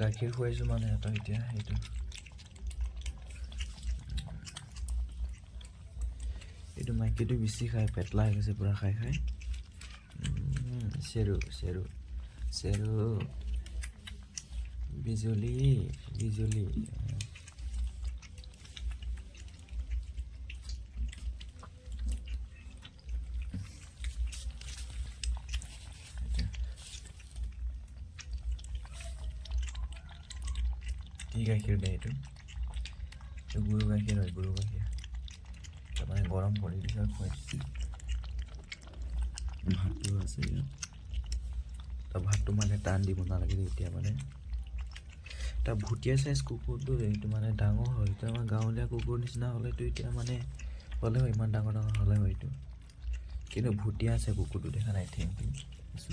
গাখীৰ খুৱাইছোঁ মানে সিহঁতক এতিয়া সেইটো এইটো মাইকীটো বেছি খায় পেটলা হৈ গৈছে পূৰা খাই খাই চেৰু চেৰু চেৰু বিজুলী বিজুলী কি গাখীৰ দিয়ে এইটো গৰু গাখীৰ হয় গৰু গাখীৰ তাৰমানে গৰম কৰি দিছে খুৱাই দিছে ভাতটো আছে ইয়াত তাৰ ভাতটো মানে টান দিব নালাগে এতিয়া মানে তাৰ ভুটীয়া চাইজ কুকুৰটো এইটো মানে ডাঙৰ হয় এইটো আমাৰ গাঁৱলীয়া কুকুৰ নিচিনা হ'লেতো এতিয়া মানে হ'লেও ইমান ডাঙৰ ডাঙৰ হ'লে হয়তো কিন্তু ভুটীয়া আছে কুকুৰটো দেখা নাই থেংক ইউ